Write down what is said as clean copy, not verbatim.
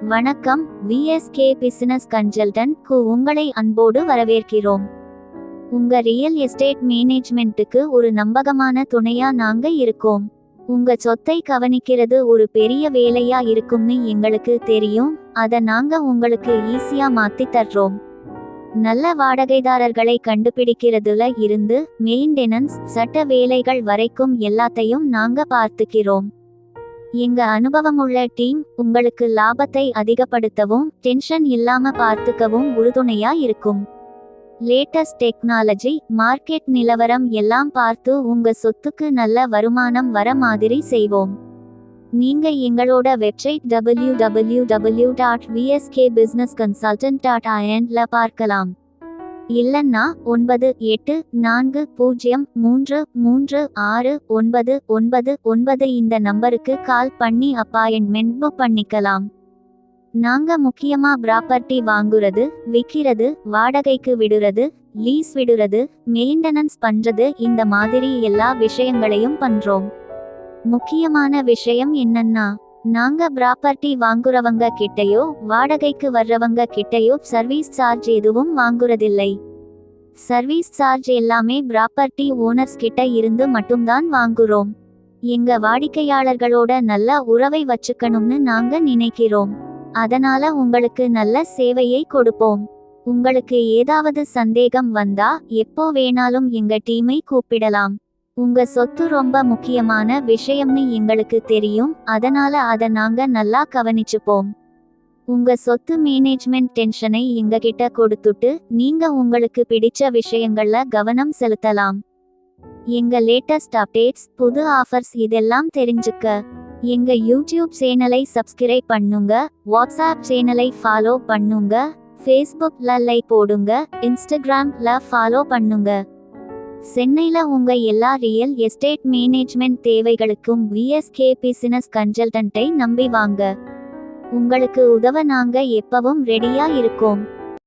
வணக்கம். VSK business consultant க்கு உங்களை அன்போடு வரவேற்கிறோம். உங்க ரியல் எஸ்டேட் மேனேஜ்மெண்ட்டுக்கு ஒரு நம்பகமான துணையா நாங்க இருக்கோம். உங்க சொத்தை கவனிக்கிறது ஒரு பெரிய வேலையா இருக்கும்னு எங்களுக்கு தெரியும். அத நாங்க உங்களுக்கு ஈஸியா மாத்தி தர்றோம். நல்ல வாடகைதாரர்களை கண்டுபிடிக்கிறதுல இருந்து மெயின்டெனன்ஸ், சட்ட வேலைகள் வரைக்கும் எல்லாத்தையும் நாங்க பார்த்துக்கிறோம். எங்க அனுபவமுள்ள டீம் உங்களுக்கு லாபத்தை அதிகப்படுத்தவும் டென்ஷன் இல்லாம பார்த்துக்கவும் உறுதுணையா இருக்கும். லேட்டஸ்ட் டெக்னாலஜி, மார்க்கெட் நிலவரம் எல்லாம் பார்த்து உங்க சொத்துக்கு நல்ல வருமானம் வர மாதிரி செய்வோம். நீங்க எங்களோட வெப்சைட் www.vskbusinessconsultant.in ல பார்க்கலாம். இல்லன்னா 9840333699 இந்த நம்பருக்கு கால் பண்ணி அப்பாயின்மெண்ட் புக் பண்ணிக்கலாம். நாங்க முக்கியமா ப்ராப்பர்ட்டி வாங்குறது, விக்கிறது, வாடகைக்கு விடுறது, லீஸ் விடுறது, மெயின்டெனன்ஸ் பண்றது, இந்த மாதிரி எல்லா விஷயங்களையும் பண்றோம். முக்கியமான விஷயம் என்னன்னா, நாங்க ப்ராப்பர்ட்டி வாங்குறவங்க கிட்டையோ வாடகைக்கு வர்றவங்க கிட்டையோ சர்வீஸ் சார்ஜ் எதுவும் வாங்குறதில்லை. சர்வீஸ் சார்ஜ் எல்லாமே ப்ராப்பர்ட்டி ஓனர்ஸ் கிட்ட இருந்து மட்டும்தான் வாங்குறோம். எங்க வாடிக்கையாளர்களோட நல்ல உறவை வச்சுக்கணும்னு நாங்க நினைக்கிறோம். அதனால உங்களுக்கு நல்ல சேவையை கொடுப்போம். உங்களுக்கு ஏதாவது சந்தேகம் வந்தா எப்போ வேணாலும் எங்க டீமை கூப்பிடலாம். உங்க சொத்து ரொம்ப முக்கியமான விஷயம்னு எங்களுக்கு தெரியும். அதனால அத நாங்க நல்லா கவனிச்சுப்போம். உங்க சொத்து மேனேஜ்மெண்ட் டென்ஷனை எங்ககிட்ட கொடுத்துட்டு நீங்க உங்களுக்கு பிடிச்ச விஷயங்கள்ல கவனம் செலுத்தலாம். எங்க லேட்டஸ்ட் அப்டேட்ஸ், புது ஆஃபர்ஸ் இதெல்லாம் தெரிஞ்சுக்க எங்க யூடியூப் சேனலை சப்ஸ்கிரைப் பண்ணுங்க, வாட்ஸ்ஆப் சேனலை ஃபாலோ பண்ணுங்க, ஃபேஸ்புக்ல லைக் போடுங்க, இன்ஸ்டாகிராம்ல ஃபாலோ பண்ணுங்க. சென்னையில உங்க எல்லா ரியல் எஸ்டேட் மேனேஜ்மெண்ட் தேவைகளுக்கும் விஎஸ்கே பிசினஸ் கன்சல்டன்ட்டை நம்பி வாங்க. உங்களுக்கு உதவ நாங்க எப்பவும் ரெடியா இருக்கோம்.